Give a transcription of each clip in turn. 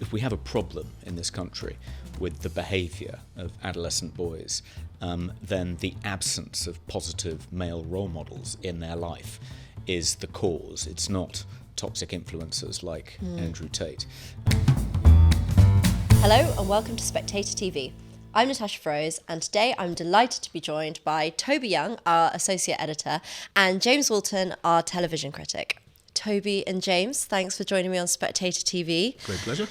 If we have a problem in this country with the behaviour of adolescent boys, then the absence of positive male role models in their life is the cause. It's not toxic influencers like Andrew Tate. Hello and welcome to Spectator TV. I'm Natasha Froese, and today I'm delighted to be joined by Toby Young, our associate editor, and James Walton, our television critic. Toby and James, thanks for joining me on Spectator TV. Great pleasure.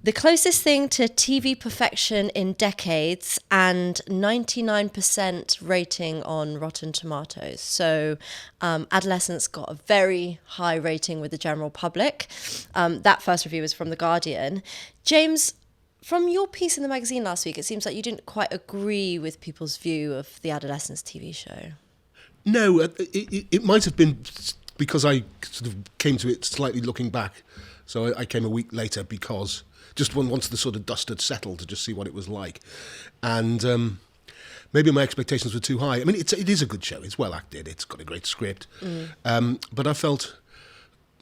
The closest thing to TV perfection in decades and 99% rating on Rotten Tomatoes. So Adolescence got a very high rating with the general public. That first review was from The Guardian. James, from your piece in the magazine last week, it seems like you didn't quite agree with people's view of the Adolescence TV show. No, it might have been because I sort of came to it slightly looking back. So I came a week later because just once the sort of dust had settled to just see what it was like. And maybe my expectations were too high. I mean, it is a good show. It's well acted. It's got a great script. But I felt,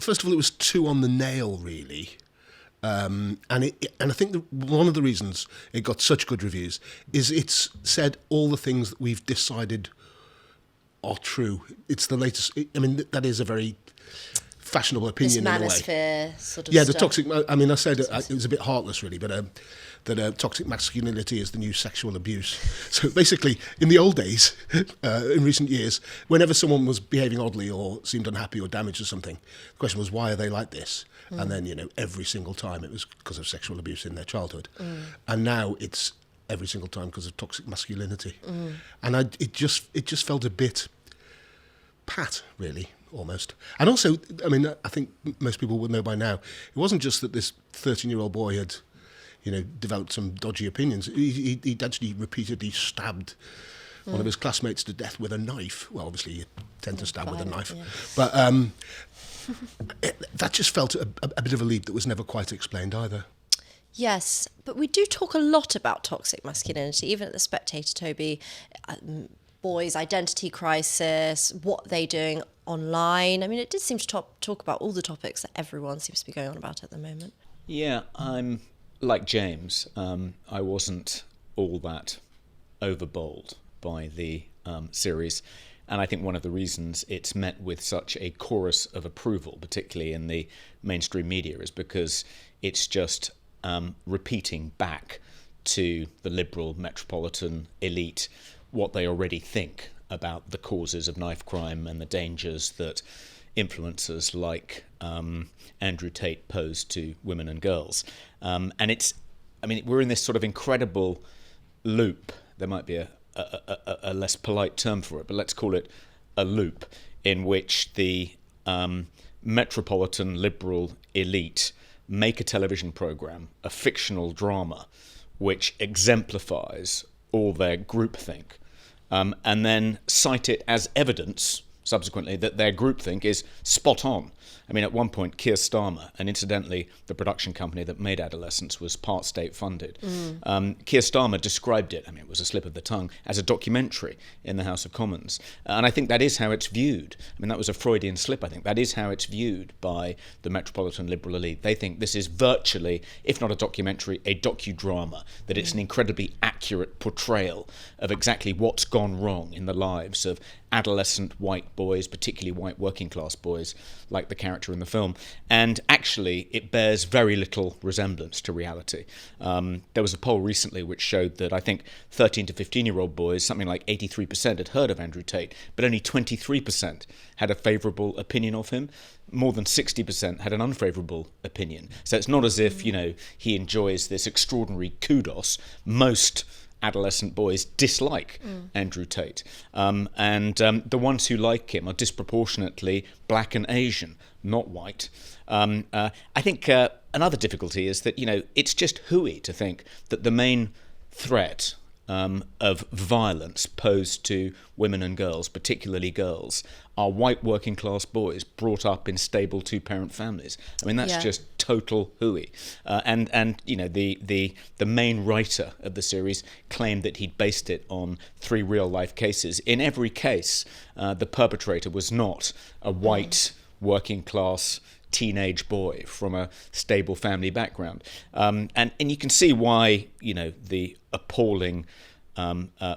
first of all, it was too on the nail, really. And I think that one of the reasons it got such good reviews is it's said all the things that we've decided are true. It's the latest. I mean, that is a very fashionable opinion this in a way. Manosphere sort of yeah, stuff. the toxic. I mean, I said it was a bit heartless, really, but that toxic masculinity is the new sexual abuse. So basically, in the old days, in recent years, whenever someone was behaving oddly or seemed unhappy or damaged or something, the question was, why are they like this? And then, every single time it was because of sexual abuse in their childhood. And now it's every single time because of toxic masculinity. And it just felt a bit pat, really, almost. And also, I mean, I think most people would know by now, it wasn't just that this 13-year-old boy had, developed some dodgy opinions. He'd actually repeatedly stabbed one of his classmates to death with a knife. Well, obviously, you tend to stab with a knife. Yeah. But that just felt a bit of a leap that was never quite explained either. Yes, but we do talk a lot about toxic masculinity, even at the Spectator, Toby. Boys' identity crisis, what they're doing online. I mean, it did seem to talk about all the topics that everyone seems to be going on about at the moment. Yeah, I'm like James. I wasn't all that overbowled by the series. And I think one of the reasons it's met with such a chorus of approval, particularly in the mainstream media, is because it's just repeating back to the liberal metropolitan elite what they already think about the causes of knife crime and the dangers that influencers like Andrew Tate pose to women and girls. And we're in this sort of incredible loop. There might be a less polite term for it, but let's call it a loop in which the metropolitan liberal elite make a television program, a fictional drama, which exemplifies all their groupthink, and then cite it as evidence subsequently that their groupthink is spot on. I mean, at one point, Keir Starmer, and incidentally, the production company that made Adolescence was part state funded. Keir Starmer described it, it was a slip of the tongue, as a documentary in the House of Commons. And I think that is how it's viewed. I mean, that was a Freudian slip, I think. That is how it's viewed by the metropolitan liberal elite. They think this is virtually, if not a documentary, a docudrama, that it's an incredibly accurate portrayal of exactly what's gone wrong in the lives of adolescent white boys, particularly white working class boys, like the character in the film. And actually, it bears very little resemblance to reality. There was a poll recently which showed that I think 13 to 15-year-old boys, something like 83% had heard of Andrew Tate, but only 23% had a favourable opinion of him. More than 60% had an unfavourable opinion. So it's not as if, he enjoys this extraordinary kudos. Most adolescent boys dislike Andrew Tate. And the ones who like him are disproportionately black and Asian, not white. I think another difficulty is that, it's just hooey to think that the main threat of violence posed to women and girls, particularly girls, are white working class boys brought up in stable two-parent families. I mean, that's just total hooey. And the main writer of the series claimed that he'd based it on 3 real-life cases. In every case, the perpetrator was not a white working class teenage boy from a stable family background. And you can see why, the appalling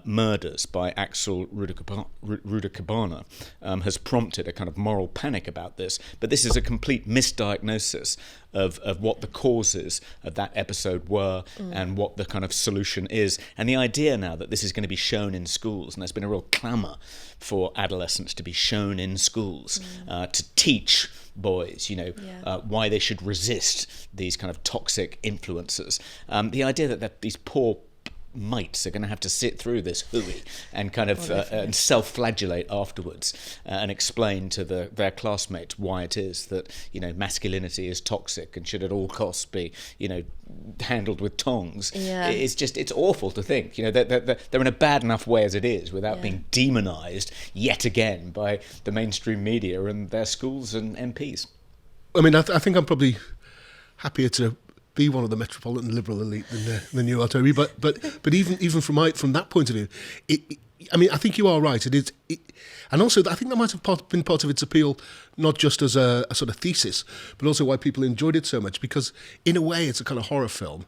murders by Axel Rudakabana has prompted a kind of moral panic about this. But this is a complete misdiagnosis of what the causes of that episode were and what the kind of solution is. And the idea now that this is going to be shown in schools, and there's been a real clamour for Adolescence to be shown in schools, to teach boys, why they should resist these kind of toxic influences. The idea that these poor mites are going to have to sit through this hooey and kind of and self-flagellate afterwards and explain to their classmates why it is that masculinity is toxic and should at all costs be handled with tongs. It's awful to think they're in a bad enough way as it is without being demonized yet again by the mainstream media and their schools and MPs. I mean, I think I'm probably happier to be one of the metropolitan liberal elite than you are, Toby. But even from that point of view, I think you are right. It is, and also I think that might have been part of its appeal, not just as a sort of thesis, but also why people enjoyed it so much. Because in a way, it's a kind of horror film,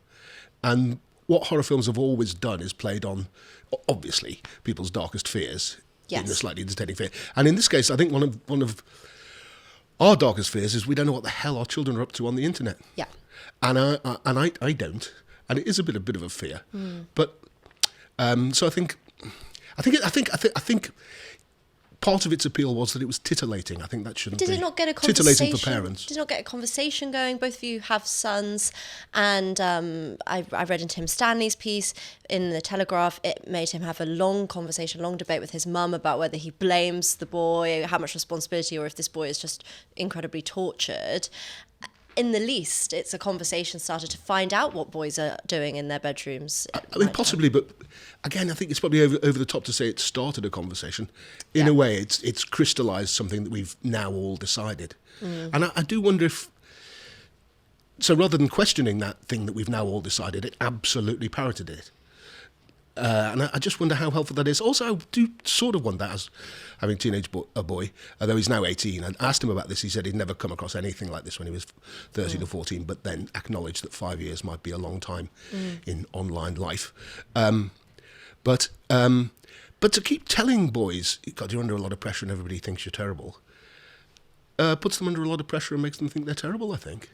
and what horror films have always done is played on, obviously, people's darkest fears in a slightly entertaining fear. And in this case, I think one of our darkest fears is we don't know what the hell our children are up to on the internet. Yeah. And I don't, and it is a bit of a fear. But so I think part of its appeal was that it was titillating. I think that shouldn't be. Did it not get a conversation? Titillating for parents. Did it not get a conversation going? Both of you have sons, and I read in Tim Stanley's piece in the Telegraph. It made him have a long conversation, long debate with his mum about whether he blames the boy, how much responsibility, or if this boy is just incredibly tortured. In the least, it's a conversation started to find out what boys are doing in their bedrooms. I mean, possibly, but again, I think it's probably over the top to say it started a conversation. In a way, it's crystallised something that we've now all decided. And I do wonder if, so rather than questioning that thing that we've now all decided, it absolutely parroted it. And I just wonder how helpful that is. Also, I do sort of wonder, as having a boy, although he's now 18, I asked him about this. He said he'd never come across anything like this when he was 13 or 14, but then acknowledged that 5 years might be a long time in online life. But to keep telling boys, God, you're under a lot of pressure and everybody thinks you're terrible, puts them under a lot of pressure and makes them think they're terrible, I think.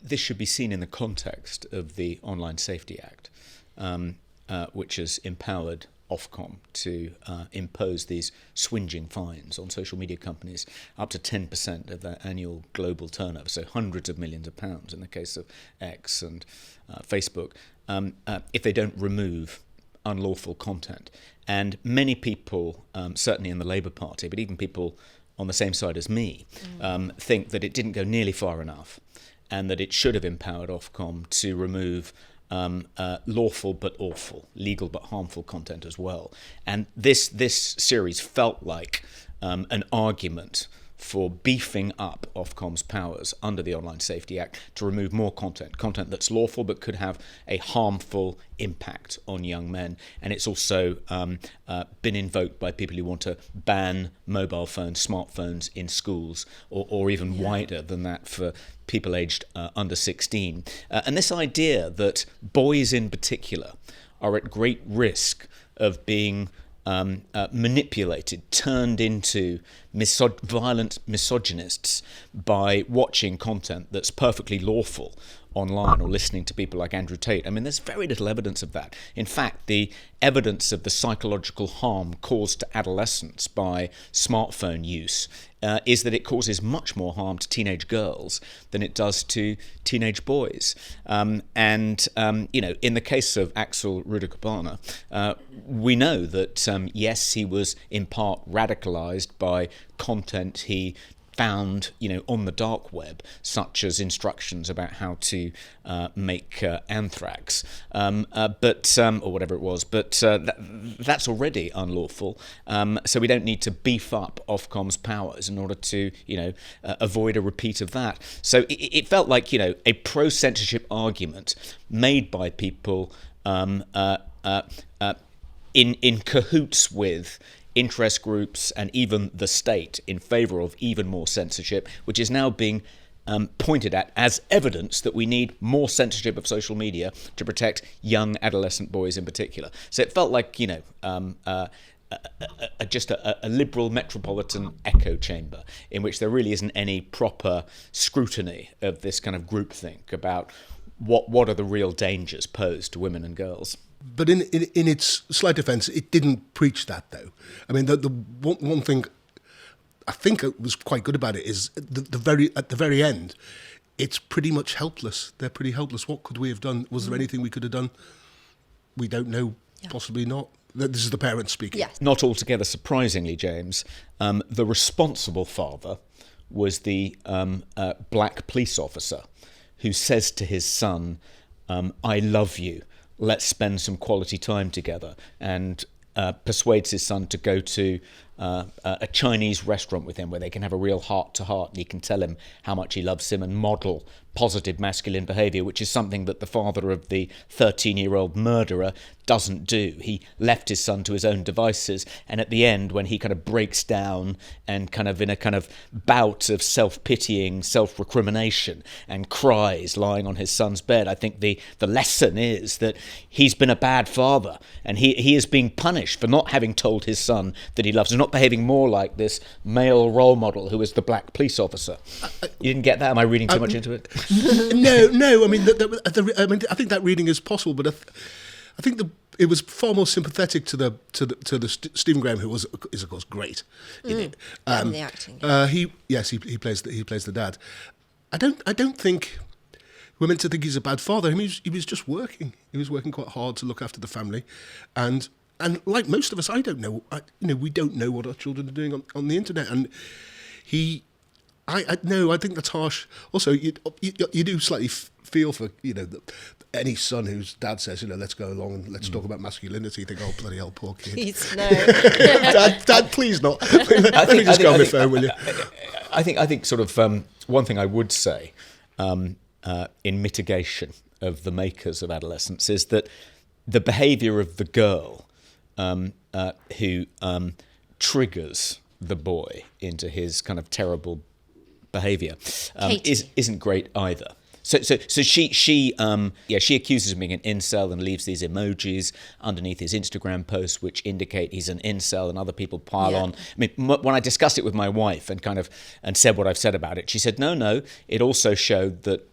This should be seen in the context of the Online Safety Act. Which has empowered Ofcom to impose these swinging fines on social media companies up to 10% of their annual global turnover, so hundreds of millions of pounds in the case of X and Facebook, if they don't remove unlawful content. And many people, certainly in the Labour Party, but even people on the same side as me, think that it didn't go nearly far enough and that it should have empowered Ofcom to remove lawful but awful, legal but harmful content as well. And this series felt like an argument for beefing up Ofcom's powers under the Online Safety Act to remove more content that's lawful but could have a harmful impact on young men. And it's also been invoked by people who want to ban mobile phones, smartphones in schools, or even wider than that for people aged under 16. And this idea that boys in particular are at great risk of being manipulated, turned into violent misogynists by watching content that's perfectly lawful online or listening to people like Andrew Tate. I mean, there's very little evidence of that. In fact, the evidence of the psychological harm caused to adolescents by smartphone use is that it causes much more harm to teenage girls than it does to teenage boys. In the case of Axel Rudakabana, we know that, yes, he was in part radicalized by content he found, on the dark web, such as instructions about how to make anthrax, or whatever it was. But that's already unlawful. So we don't need to beef up Ofcom's powers in order to, avoid a repeat of that. So it felt like, a pro-censorship argument made by people in cahoots with interest groups and even the state in favour of even more censorship, which is now being pointed at as evidence that we need more censorship of social media to protect young adolescent boys in particular. So it felt like, just a liberal metropolitan echo chamber in which there really isn't any proper scrutiny of this kind of groupthink about what are the real dangers posed to women and girls. But in its slight defence, it didn't preach that, though. I mean, the one thing I think was quite good about it is at the very end, it's pretty much helpless. They're pretty helpless. What could we have done? Was there anything we could have done? We don't know. Yeah. Possibly not. This is the parents speaking. Yes. Not altogether surprisingly, James, the responsible father was the black police officer who says to his son, I love you, let's spend some quality time together, and persuades his son to go to a Chinese restaurant with him where they can have a real heart-to-heart and he can tell him how much he loves him and model positive masculine behaviour, which is something that the father of the 13-year-old murderer doesn't do. He left his son to his own devices, and at the end, when he kind of breaks down and kind of in a kind of bout of self-pitying self-recrimination and cries lying on his son's bed, I think the lesson is that he's been a bad father and he is being punished for not having told his son that he loves him, not behaving more like this male role model who is the black police officer. You didn't get that? Am I reading too much into it? No. I mean, I think that reading is possible, but I think it was far more sympathetic to the Stephen Graham, who is of course great in it. And the acting. He plays the dad. I don't think we're meant to think he's a bad father. I mean, he was just working. He was working quite hard to look after the family, and like most of us, we don't know what our children are doing on the internet, and I think that's harsh. Also, you do slightly feel for any son whose dad says, let's go along and let's talk about masculinity. You think, oh bloody hell, poor kid. Please no. Dad, please not. Let me just go on my phone, will you? I think sort of one thing I would say in mitigation of the makers of Adolescence is that the behaviour of the girl who triggers the boy into his kind of terrible behaviour isn't great either. So she accuses him of being an incel and leaves these emojis underneath his Instagram posts which indicate he's an incel, and other people pile on. I mean, when I discussed it with my wife and said what I've said about it, she said no, it also showed that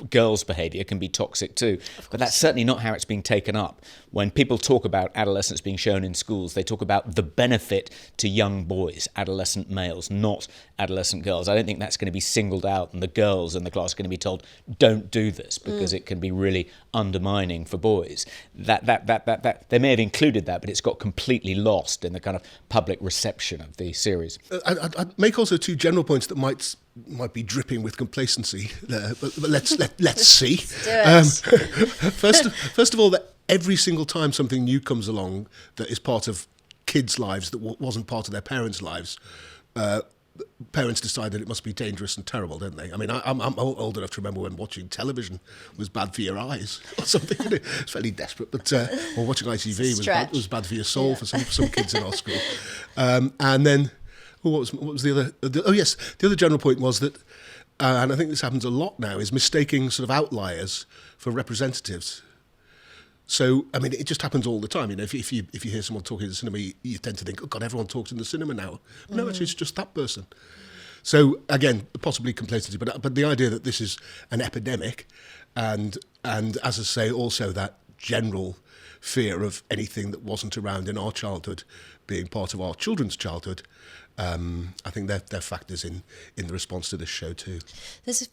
girls' behaviour can be toxic too. But that's certainly not how it's being taken up. When people talk about adolescence being shown in schools, they talk about the benefit to young boys, adolescent males, not adolescent girls. I don't think that's going to be singled out, and the girls in the class are going to be told, don't do this, because it can be really undermining for boys. That they may have included that, but it's got completely lost in the kind of public reception of the series. I'd make also two general points that might be dripping with complacency there, but let's see. First of all, that every single time something new comes along that is part of kids' lives that wasn't part of their parents' lives, parents decide that it must be dangerous and terrible, don't they? I mean, I'm old enough to remember when watching television was bad for your eyes or something. It's fairly desperate, but or watching ITV was bad for your soul for some kids in our school. And then, what was the other? Yes, the other general point was that, and I think this happens a lot now, is mistaking sort of outliers for representatives. So, I mean, it just happens all the time. If you hear someone talking in the cinema, you tend to think, oh God, everyone talks in the cinema now. No, actually, it's just that person. So, again, possibly complacency, but the idea that this is an epidemic, and as I say, also that general fear of anything that wasn't around in our childhood being part of our children's childhood, I think they're factors in the response to this show too. There's a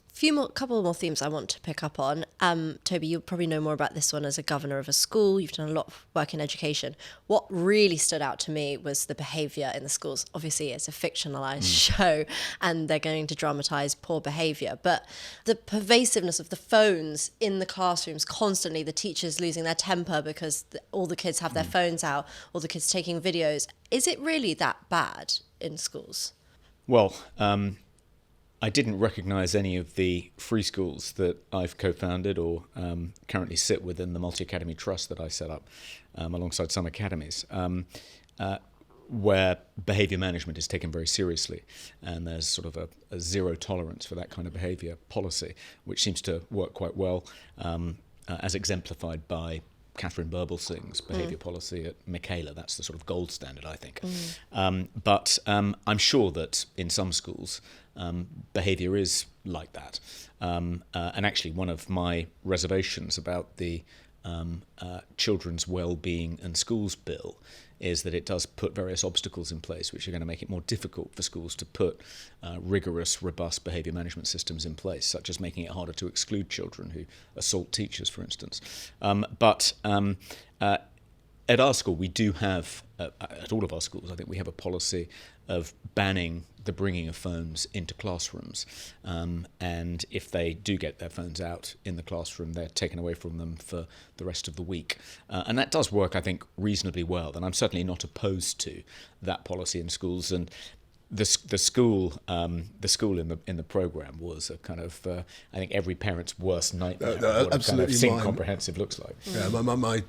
couple more themes I want to pick up on. Toby, you'll probably know more about this one as a governor of a school. You've done a lot of work in education. What really stood out to me was the behaviour in the schools. Obviously, it's a fictionalised show and they're going to dramatise poor behaviour. But the pervasiveness of the phones in the classrooms constantly, the teachers losing their temper because all the kids have their phones out, all the kids taking videos. Is it really that bad in schools? Well, I didn't recognise any of the free schools that I've co-founded or currently sit within the Multi-Academy Trust that I set up alongside some academies. where behaviour management is taken very seriously, and there's sort of a zero tolerance for that kind of behaviour policy, which seems to work quite well, as exemplified by Catherine Burblesing's behaviour policy at Michaela. That's the sort of gold standard, I think. But I'm sure that in some schools, behaviour is like that. And actually, one of my reservations about the Children's Wellbeing and Schools Bill is that it does put various obstacles in place which are going to make it more difficult for schools to put rigorous, robust behaviour management systems in place, such as making it harder to exclude children who assault teachers, for instance. But at our school, we do have, at all of our schools, I think we have a policy of banning the bringing of phones into classrooms. And if they do get their phones out in the classroom, they're taken away from them for the rest of the week. And that does work, I think, reasonably well. And I'm certainly not opposed to that policy in schools. And the school in the programme was a kind of I think every parent's worst nightmare. What a kind of Think Comprehensive looks like. Yeah, my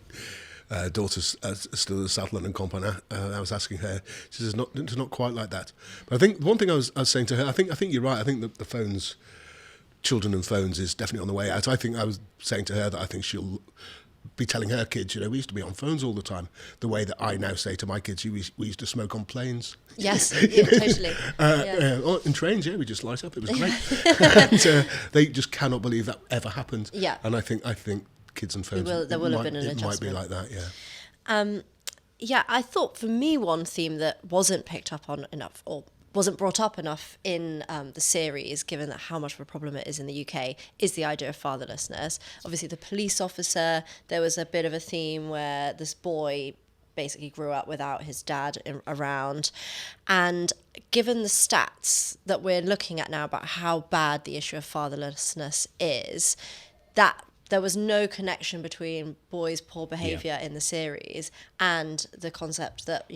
daughter's still at the South London compound. I was asking her. She says it's not quite like that. But I think one thing I was saying to her, I think you're right. I think that the phones, children and phones, is definitely on the way out. I think I was saying to her that I think she'll be telling her kids, we used to be on phones all the time. The way that I now say to my kids, we used to smoke on planes. Yes, totally. In trains, we just light up. It was great. And they just cannot believe that ever happened. Yeah. And I think kids and phones, there will have been an adjustment. It might be like that, yeah. I thought for me one theme that wasn't picked up on enough or wasn't brought up enough in the series, given that how much of a problem it is in the UK, is the idea of fatherlessness. Obviously, the police officer, there was a bit of a theme where this boy basically grew up without his dad around. And given the stats that we're looking at now about how bad the issue of fatherlessness is, that there was no connection between boys' poor behaviour in the series and the concept that,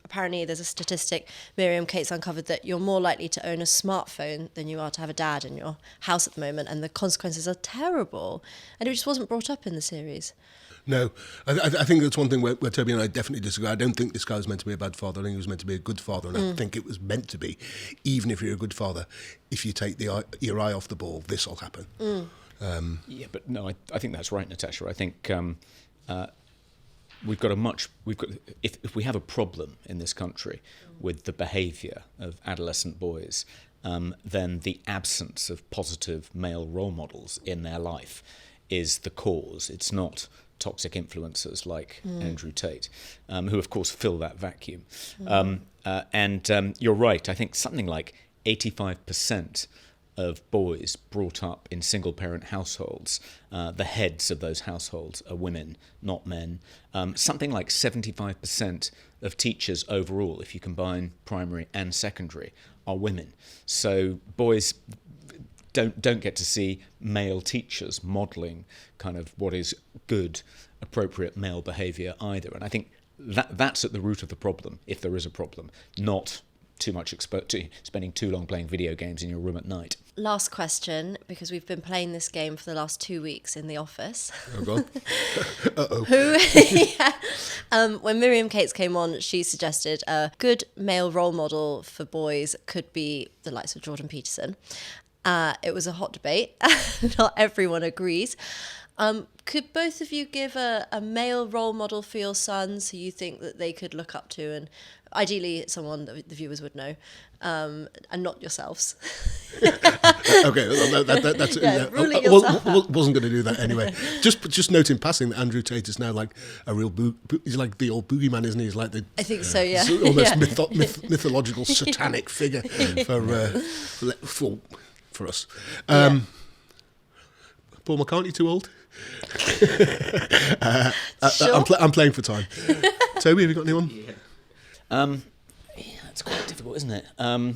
apparently there's a statistic Miriam Cates uncovered that you're more likely to own a smartphone than you are to have a dad in your house at the moment, and the consequences are terrible. And it just wasn't brought up in the series. No, I think that's one thing where Toby and I definitely disagree. I don't think this guy was meant to be a bad father. I think he was meant to be a good father, and I think it was meant to be. Even if you're a good father, if you take your eye off the ball, this will happen. But no, I think that's right, Natasha. I think if we have a problem in this country with the behaviour of adolescent boys, then the absence of positive male role models in their life is the cause. It's not toxic influencers like Andrew Tate, who of course fill that vacuum. And you're right. I think something like 85% of boys brought up in single-parent households, the heads of those households are women, not men. Something like 75% of teachers overall, if you combine primary and secondary, are women. So boys don't get to see male teachers modelling kind of what is good, appropriate male behaviour either. And I think that's at the root of the problem, if there is a problem, not too much spending too long playing video games in your room at night. Last question, because we've been playing this game for the last 2 weeks in the office. Oh, God. Uh-oh. When Miriam Cates came on, she suggested a good male role model for boys could be the likes of Jordan Peterson. It was a hot debate. Not everyone agrees. Could both of you give a male role model for your sons who you think that they could look up to, and ideally someone that the viewers would know, and not yourselves? Okay, that's ruling yourself out. Wasn't going to do that anyway. Just note in passing that Andrew Tate is now like a real he's like the old boogeyman, isn't he? He's like I think so, yeah. Almost mythological satanic figure for us. Paul McCartney too old? Sure. I'm playing for time. Toby, have you got anyone? It's quite difficult, isn't it? I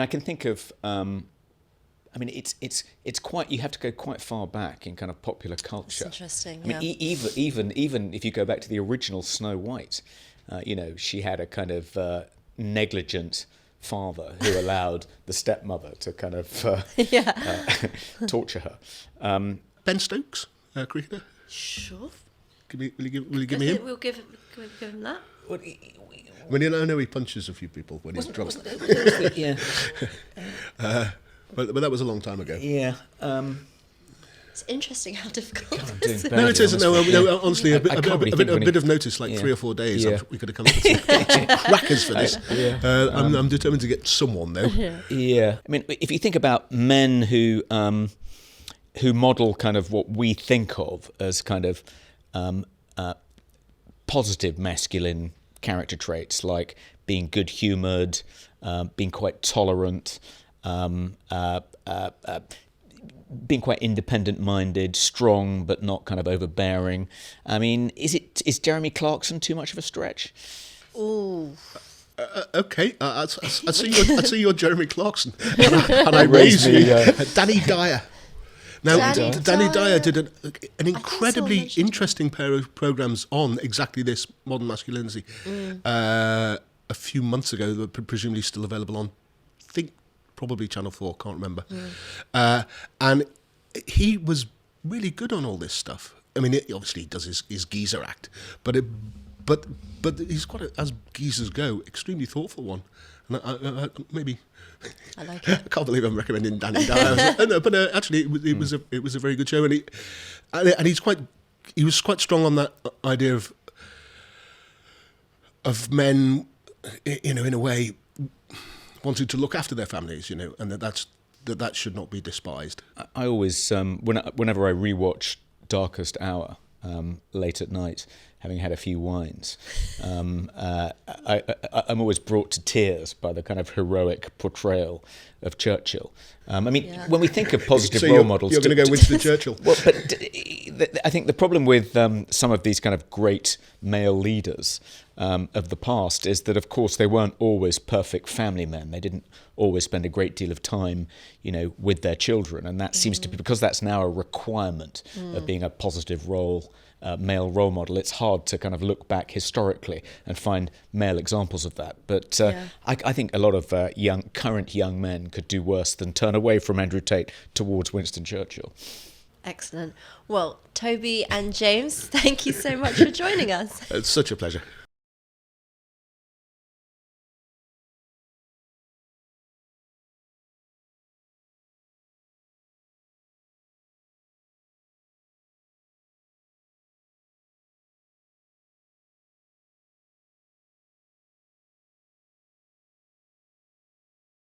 can think of. It's quite. You have to go quite far back in kind of popular culture. That's interesting. Even if you go back to the original Snow White, she had a kind of negligent father who allowed the stepmother to kind of torture her. Ben Stokes, cricketer. Sure. Will you give me him? We'll give him that. I mean, I know he punches a few people when he's drunk. Yeah. But that was a long time ago. Yeah. It's interesting how difficult it is. No, it isn't. No, honestly, a bit of notice, like 3 or 4 days. Yeah. We could have come up with some rackers for this. I'm determined to get someone, though. Yeah. I mean, if you think about men who model kind of what we think of as kind of positive masculine character traits, like being good-humoured, being quite tolerant, being quite independent-minded, strong but not kind of overbearing. I mean, is Jeremy Clarkson too much of a stretch? Ooh. Okay, I'd see your Jeremy Clarkson, and I raise you, Danny Dyer. Now, Danny Dyer did an incredibly interesting pair of programmes on exactly this, modern masculinity, a few months ago. They were presumably still available on, I think, probably Channel 4, can't remember. And he was really good on all this stuff. I mean, obviously he does his geezer act, but he's quite, as geezers go, extremely thoughtful one. And I like it. I can't believe I'm recommending Danny Dyer. But actually, it was a very good show, and he was quite strong on that idea of men, in a way, wanting to look after their families, and that should not be despised. I always, whenever I rewatch Darkest Hour late at night, having had a few wines, I'm always brought to tears by the kind of heroic portrayal of Churchill. When we think of positive role models... You're going to go Winston Churchill. Well, but I think the problem with some of these kind of great male leaders of the past is that, of course, they weren't always perfect family men. They didn't always spend a great deal of time, with their children. And that seems to be, because that's now a requirement of being a positive male role model, it's hard to kind of look back historically and find male examples of that. But I think a lot of current young men could do worse than turn away from Andrew Tate towards Winston Churchill. Excellent. Well, Toby and James, thank you so much for joining us. It's such a pleasure.